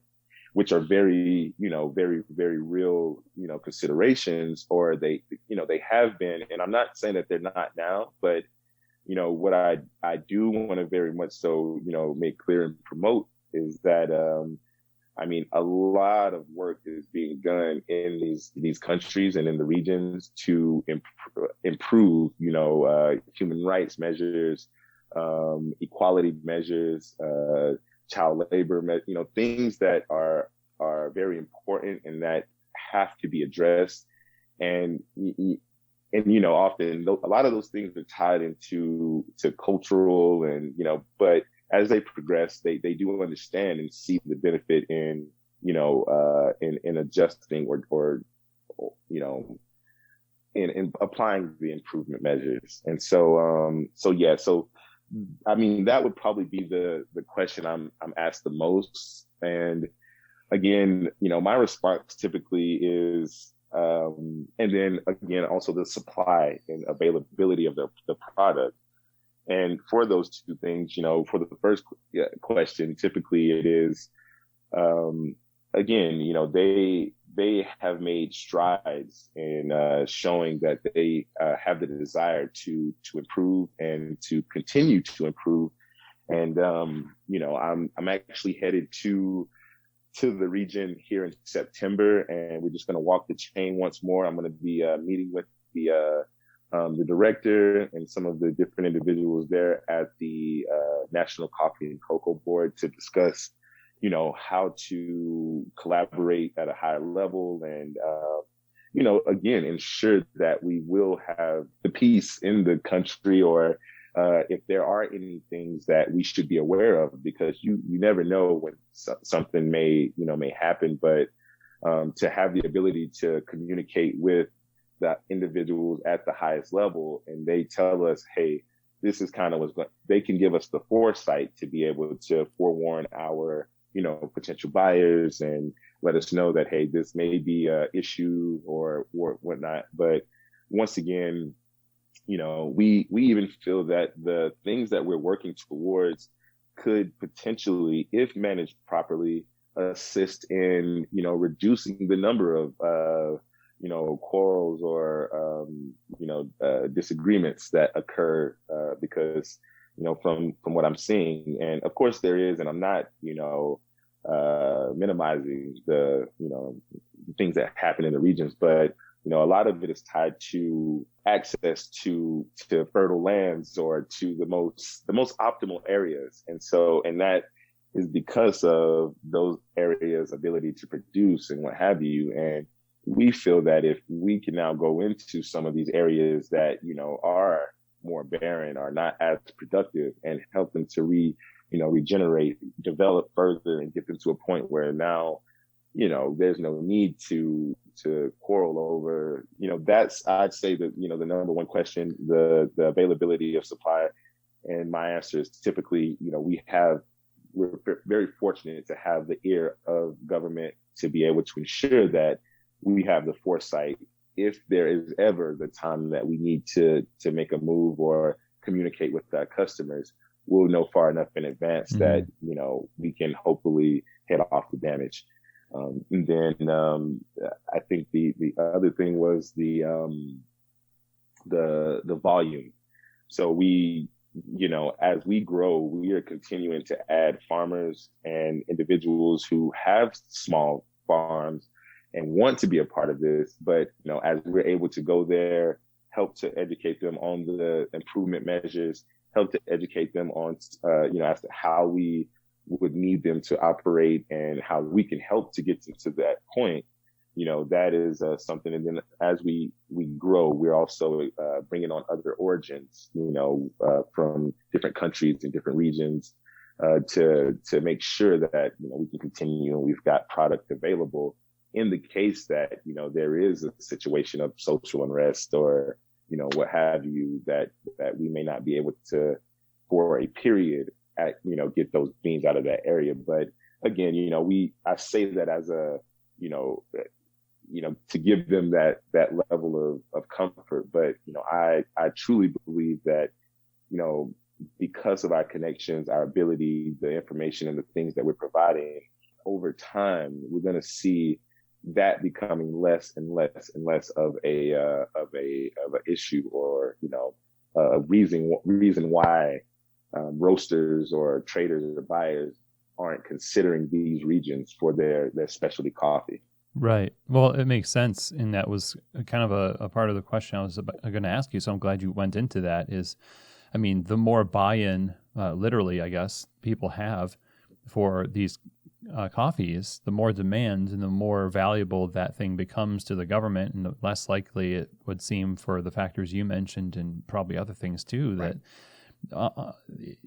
Which are very, very, very real, considerations, or they have been. And I'm not saying that they're not now, but, what I do want to very much so, make clear and promote is that, a lot of work is being done in these countries and in the regions to improve, human rights measures, equality measures, child labor, things that are very important and that have to be addressed. And often a lot of those things are tied into cultural and, but as they progress, they do understand and see the benefit in, in adjusting or in applying the improvement measures. And so that would probably be the question I'm asked the most. And again, my response typically is, and then again, also the supply and availability of the product. And for those two things, for the first question, typically it is, again, they have made strides in showing that they have the desire to improve and to continue to improve. And I'm actually headed to the region here in September, and we're just going to walk the chain once more. I'm going to be meeting with the director and some of the different individuals there at the National Coffee and Cocoa Board to discuss, how to collaborate at a higher level and, again, ensure that we will have the peace in the country, or if there are any things that we should be aware of, because you never know when something may happen, but to have the ability to communicate with the individuals at the highest level, and they tell us, hey, this is kind of what's going, they can give us the foresight to be able to forewarn our, potential buyers and let us know that, hey, this may be a issue or whatnot. But once again, we even feel that the things that we're working towards could potentially, if managed properly, assist in, reducing the number of, quarrels or, disagreements that occur, because, from what I'm seeing, and of course there is, and I'm not, minimizing the, things that happen in the regions, but, a lot of it is tied to access to fertile lands or to the most optimal areas. And that is because of those areas' ability to produce and what have you. And we feel that if we can now go into some of these areas that, are more barren, are not as productive, and help them to regenerate, develop further, and get them to a point where now, there's no need to quarrel over, that's, I'd say that, the number one question, the availability of supply. And my answer is typically, we're very fortunate to have the ear of government to be able to ensure that we have the foresight if there is ever the time that we need to make a move or communicate with our customers. We'll know far enough in advance that, we can hopefully head off the damage. And then I think the other thing was the volume. So we as we grow, we are continuing to add farmers and individuals who have small farms and want to be a part of this. But, as we're able to go there, help to educate them on the improvement measures, help to educate them on, as to how we would need them to operate and how we can help to get them to that point. That is something. And then as we grow, we're also bringing on other origins, from different countries and different regions to make sure that, we can continue and we've got product available in the case that, there is a situation of social unrest or, what have you, that we may not be able to, for a period, get those beans out of that area. But again, I say that as a, to give them that level of comfort. But, I truly believe that, because of our connections, our ability, the information and the things that we're providing over time, we're going to see that becoming less and less and less of a issue or, a reason why roasters or traders or buyers aren't considering these regions for their specialty coffee. Right. Well, it makes sense. And that was kind of a part of the question I was going to ask you. So I'm glad you went into that the more buy-in, literally, I guess, people have for these coffees, the more demand and the more valuable that thing becomes to the government, and the less likely it would seem for the factors you mentioned and probably other things too, that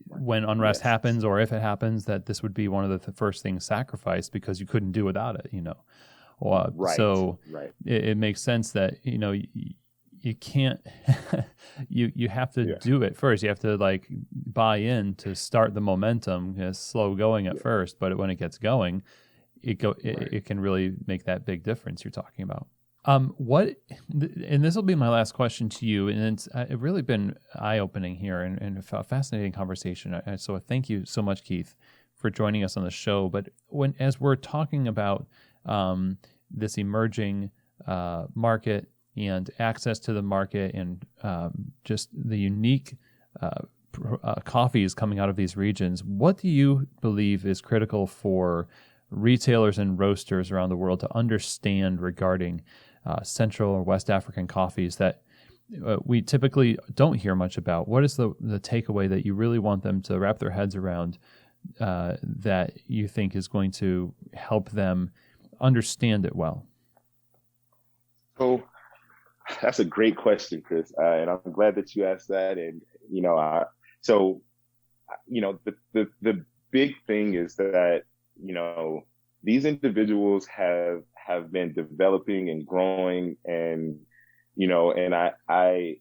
when unrest happens or if it happens, that this would be one of the first things sacrificed because you couldn't do without it, So it makes sense that, you can't, you have to do it first. You have to buy in to start the momentum. It's slow going at first, but when it gets going, it can really make that big difference you're talking about. And this will be my last question to you, and it's really been eye-opening here and a fascinating conversation. So thank you so much, Keith, for joining us on the show. But as we're talking about this emerging market and access to the market and just the unique coffees coming out of these regions, what do you believe is critical for retailers and roasters around the world to understand regarding Central or West African coffees that we typically don't hear much about? What is the takeaway that you really want them to wrap their heads around that you think is going to help them understand it well? So that's a great question, Chris, and I'm glad that you asked that. And the big thing is that these individuals have been developing and growing, and and I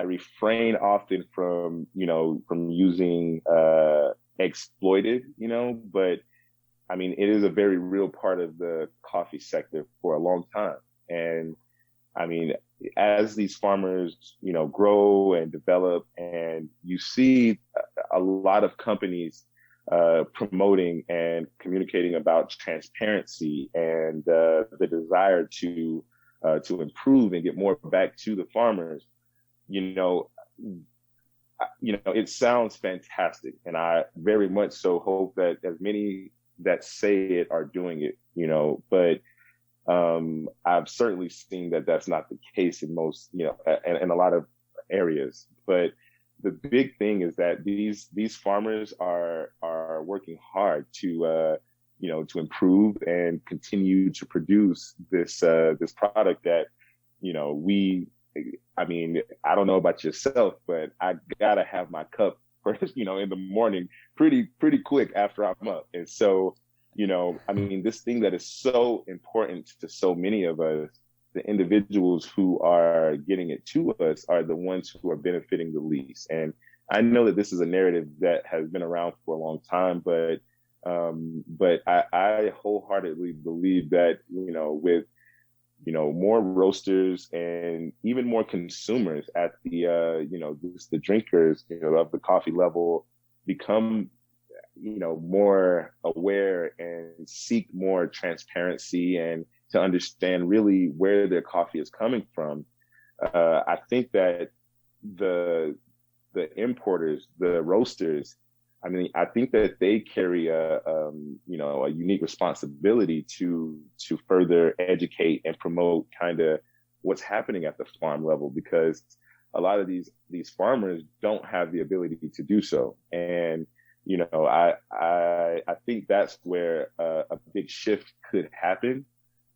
refrain often from using exploited, but it is a very real part of the coffee sector for a long time. And as these farmers, grow and develop, and you see a lot of companies promoting and communicating about transparency and the desire to improve and get more back to the farmers, it sounds fantastic, and I very much so hope that as many that say it are doing it, but I've certainly seen that that's not the case in most, in a lot of areas. But the big thing is that these farmers are working hard to improve and continue to produce this product that, I don't know about yourself, but I gotta have my cup first, in the morning, pretty quick after I'm up. And so, this thing that is so important to so many of us, the individuals who are getting it to us are the ones who are benefiting the least. And I know that this is a narrative that has been around for a long time, but I wholeheartely believe that, with, more roasters and even more consumers at the, the drinkers, of the coffee level become, more aware and seek more transparency and to understand really where their coffee is coming from. I think that the importers, the roasters, I mean, I think that they carry a unique responsibility to further educate and promote kind of what's happening at the farm level, because a lot of these farmers don't have the ability to do so. And I think that's where a big shift could happen.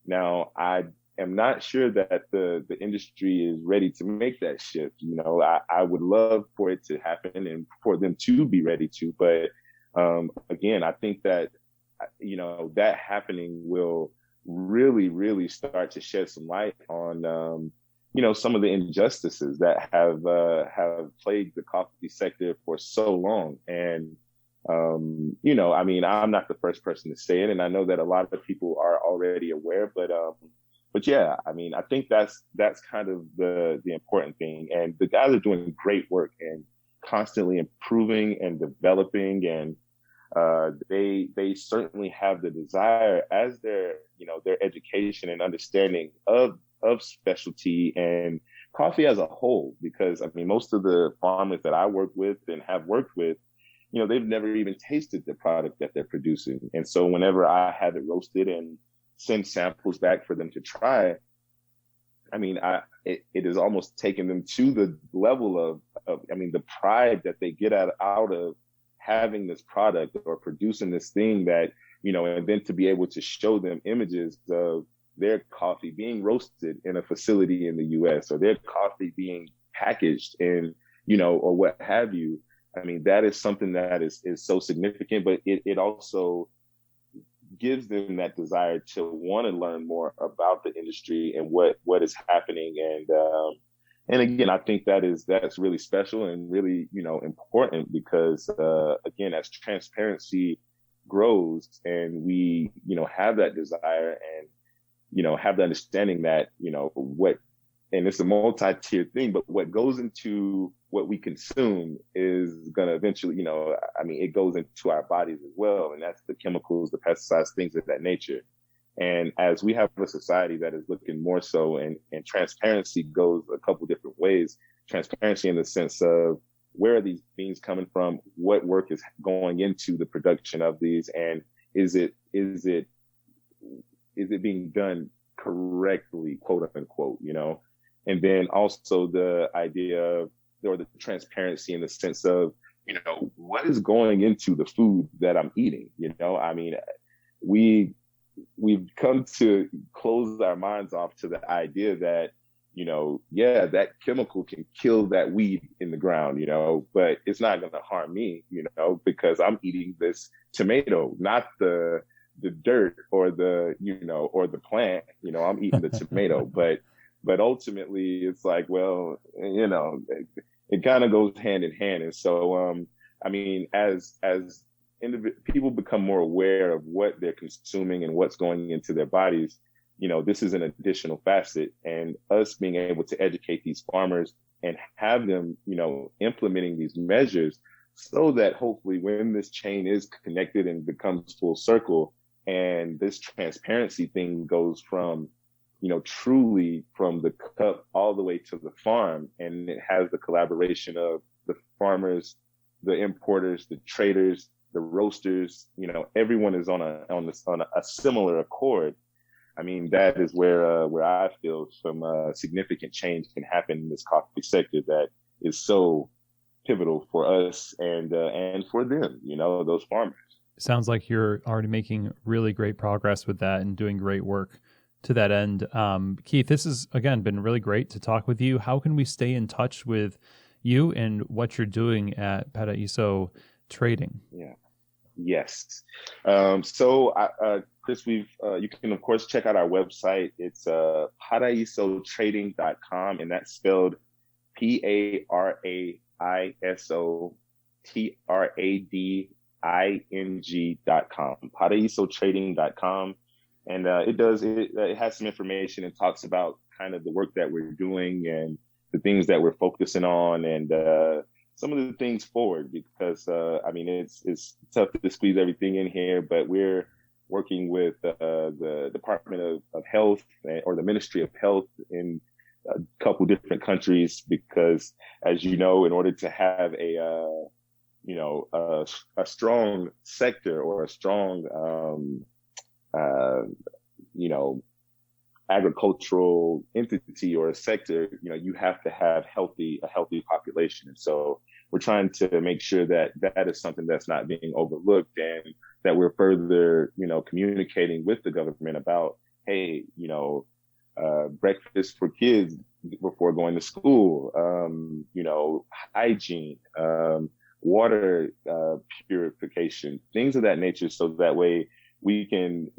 Now, I am not sure that the industry is ready to make that shift. I would love for it to happen and for them to be ready to, but again, I think that that happening will really, really start to shed some light on some of the injustices that have plagued the coffee sector for so long. And I mean, I'm not the first person to say it, and I know that a lot of people are already aware, but yeah, I mean, I think that's kind of the important thing. And the guys are doing great work and constantly improving and developing, and they certainly have the desire, as their education and understanding of specialty and coffee as a whole. Because I mean, most of the farmers that I work with and have worked with, they've never even tasted the product that they're producing. And so whenever I have it roasted and send samples back for them to try, I mean, it is almost taken them to the level of I mean, the pride that they get out of having this product or producing this thing that, and then to be able to show them images of their coffee being roasted in a facility in the US, or their coffee being packaged in, or what have you. I mean, that is something that is so significant, but it also gives them that desire to want to learn more about the industry and what is happening. And again, I think that's really special and really, important, because again, as transparency grows and we, have that desire and, have the understanding that, and it's a multi-tiered thing, but what goes into what we consume is going to eventually, I mean, it goes into our bodies as well. And that's the chemicals, the pesticides, things of that nature. And as we have a society that is looking more so, and transparency goes a couple different ways. Transparency in the sense of, where are these beans coming from? What work is going into the production of these? And is it being done correctly, quote unquote, And then also the idea of, or the transparency in the sense of, what is going into the food that I'm eating? I mean, we've come to close our minds off to the idea that, that chemical can kill that weed in the ground, but it's not going to harm me, because I'm eating this tomato, not the dirt or the, or the plant, I'm eating the tomato, but ultimately it's like, well, it kind of goes hand in hand. And so, I mean, as people become more aware of what they're consuming and what's going into their bodies, this is an additional facet, and us being able to educate these farmers and have them, implementing these measures, so that hopefully when this chain is connected and becomes full circle, and this transparency thing goes from, truly from the cup all the way to the farm, and it has the collaboration of the farmers, the importers, the traders, the roasters, everyone is on a similar accord. I mean, that is where I feel some significant change can happen in this coffee sector that is so pivotal for us and for them, those farmers. Sounds like you're already making really great progress with that and doing great work to that end. Keith, this has, again, been really great to talk with you. How can we stay in touch with you and what you're doing at Paraiso Trading? Yeah. Yes. So, Chris, you can, of course, check out our website. It's paraisotrading.com, and that's spelled PARAISOTRADING.com, paraisotrading.com. And it has some information and talks about kind of the work that we're doing and the things that we're focusing on, and some of the things forward, because I mean, it's tough to squeeze everything in here, but we're working with the Department of Health, or the Ministry of Health, in a couple different countries because, as you know, in order to have a strong sector or a strong, you know, agricultural entity or a sector, you have to have a healthy population. And so we're trying to make sure that that is something that's not being overlooked and that we're further, communicating with the government about, hey, breakfast for kids before going to school, hygiene, water purification, things of that nature. So that way we can,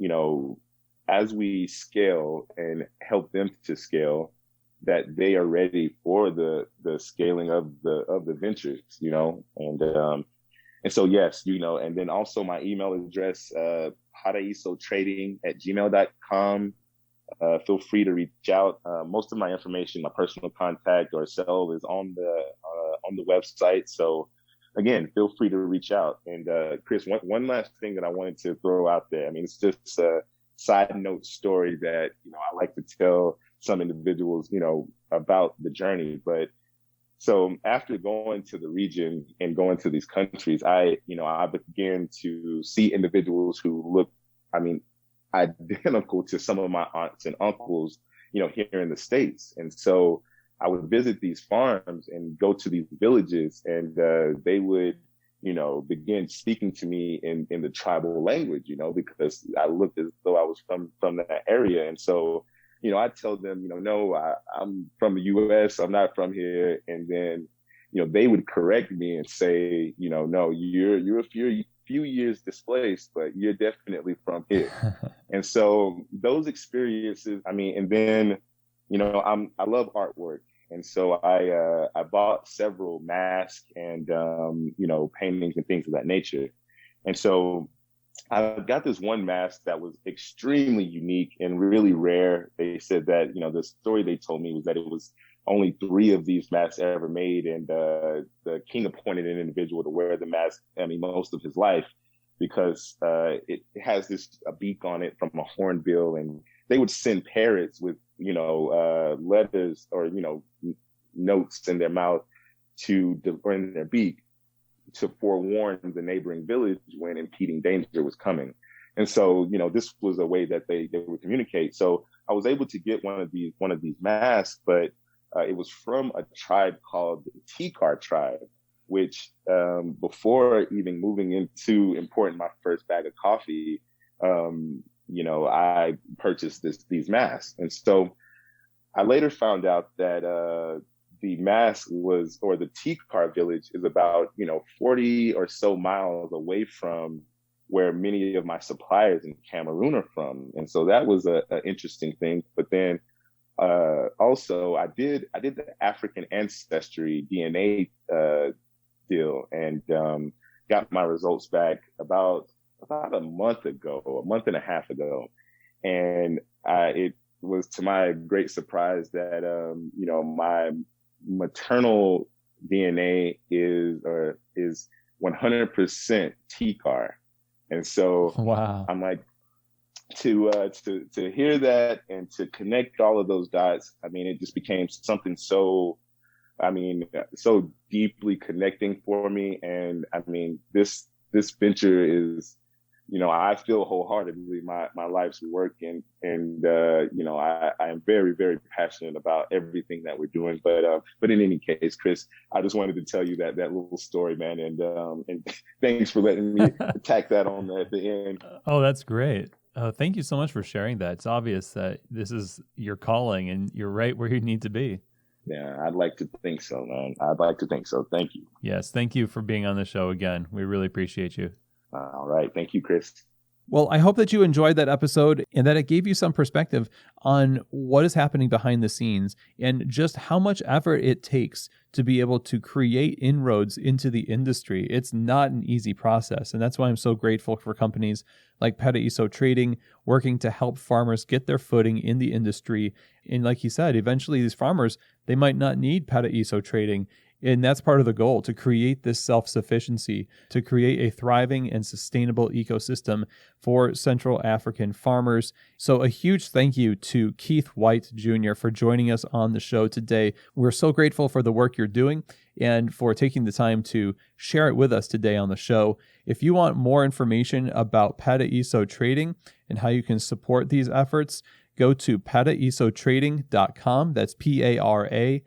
as we scale and help them to scale, that they are ready for the scaling of the ventures, and so yes, and then also my email address, Paraiso Trading at gmail.com. Feel free to reach out. Most of my information, my personal contact or cell is on the website. So again, feel free to reach out. And Chris, one last thing that I wanted to throw out there. I mean, it's just a side note story that, I like to tell some individuals, about the journey. But so after going to the region and going to these countries, I began to see individuals who look, identical to some of my aunts and uncles, here in the States. And so I would visit these farms and go to these villages, and they would, begin speaking to me in the tribal language, because I looked as though I was from that area. And so, I tell them, no, I'm from the US, I'm not from here. And then, they would correct me and say, no, you're a few years displaced, but you're definitely from here. And so those experiences, and then, I love artwork. And so I bought several masks and, paintings and things of that nature. And so I got this one mask that was extremely unique and really rare. They said that, the story they told me was that it was only 3 of these masks ever made. And the king appointed an individual to wear the mask, most of his life, because it has a beak on it from a hornbill. And they would send parrots with, letters or, notes in their mouth or in their beak to forewarn the neighboring village when impending danger was coming. And so, this was a way that they would communicate. So I was able to get one of these masks, but it was from a tribe called the Tikar tribe, which before even moving into importing my first bag of coffee, I purchased these masks. And so I later found out that the mask or the Tikar village is about, 40 or so miles away from where many of my suppliers in Cameroon are from. And so that was an interesting thing. But then also I did the African ancestry DNA deal and got my results back about a month and a half ago. And it was to my great surprise that, my maternal DNA is 100% Tikar. And so wow. I'm like, to hear that and to connect all of those dots, it just became something so deeply connecting for me. And this venture is, I feel wholeheartedly my life's work, and I am very, very passionate about everything that we're doing. But in any case, Chris, I just wanted to tell you that little story, man, and thanks for letting me tack that on at the end. Oh, that's great. Thank you so much for sharing that. It's obvious that this is your calling, and you're right where you need to be. Yeah, I'd like to think so, man. I'd like to think so. Thank you. Yes, thank you for being on the show again. We really appreciate you. All right. Thank you, Chris. Well, I hope that you enjoyed that episode and that it gave you some perspective on what is happening behind the scenes and just how much effort it takes to be able to create inroads into the industry. It's not an easy process. And that's why I'm so grateful for companies like Paraiso Trading working to help farmers get their footing in the industry. And like you said, eventually these farmers, they might not need Paraiso Trading And that's part of the goal, to create this self-sufficiency, to create a thriving and sustainable ecosystem for Central African farmers. So a huge thank you to Keith White Jr. for joining us on the show today. We're so grateful for the work you're doing and for taking the time to share it with us today on the show. If you want more information about Paraiso Trading and how you can support these efforts, go to paraisotrading.com. That's PARAISO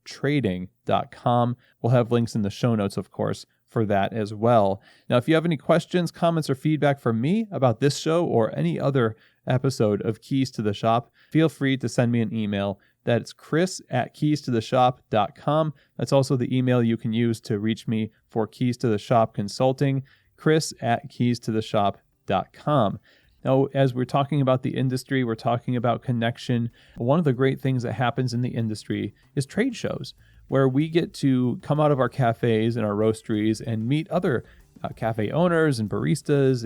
trading.com. We'll have links in the show notes, of course, for that as well. Now, if you have any questions, comments, or feedback from me about this show or any other episode of Keys to the Shop, feel free to send me an email. That's chris@keystotheshop.com. That's also the email you can use to reach me for Keys to the Shop consulting, chris@keystotheshop.com. Now, as we're talking about the industry, we're talking about connection. One of the great things that happens in the industry is trade shows, where we get to come out of our cafes and our roasteries and meet other cafe owners and baristas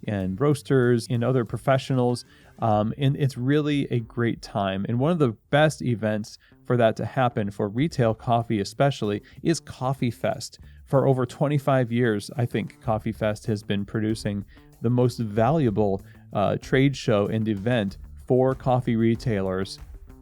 and roasters and other professionals. And it's really a great time. And one of the best events for that to happen, for retail coffee especially, is Coffee Fest. For over 25 years, I think Coffee Fest has been producing the most valuable trade show and event for coffee retailers,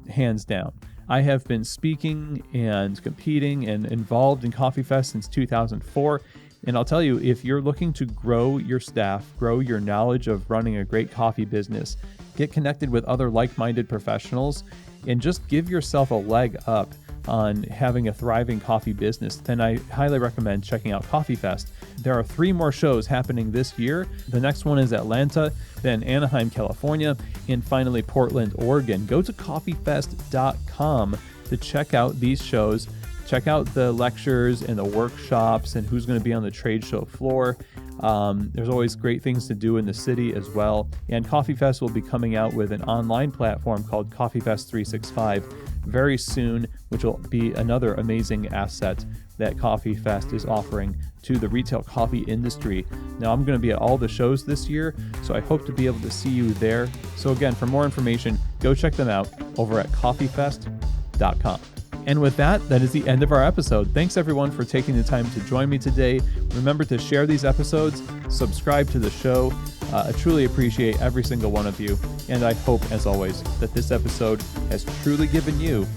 hands down. I have been speaking and competing and involved in Coffee Fest since 2004. And I'll tell you, if you're looking to grow your staff, grow your knowledge of running a great coffee business, get connected with other like-minded professionals, and just give yourself a leg up on having a thriving coffee business, then I highly recommend checking out Coffee Fest. There are 3 more shows happening this year. The next one is Atlanta, then Anaheim, California, and finally Portland, Oregon. Go to coffeefest.com to check out these shows. Check out the lectures and the workshops and who's going to be on the trade show floor. There's always great things to do in the city as well. And Coffee Fest will be coming out with an online platform called Coffee Fest 365 very soon, which will be another amazing asset that Coffee Fest is offering to the retail coffee industry. Now, I'm going to be at all the shows this year, so I hope to be able to see you there. So again, for more information, go check them out over at coffeefest.com. And with that, that is the end of our episode. Thanks everyone for taking the time to join me today. Remember to share these episodes, subscribe to the show. I truly appreciate every single one of you. And I hope, as always, that this episode has truly given you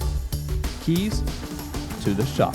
keys to the shop.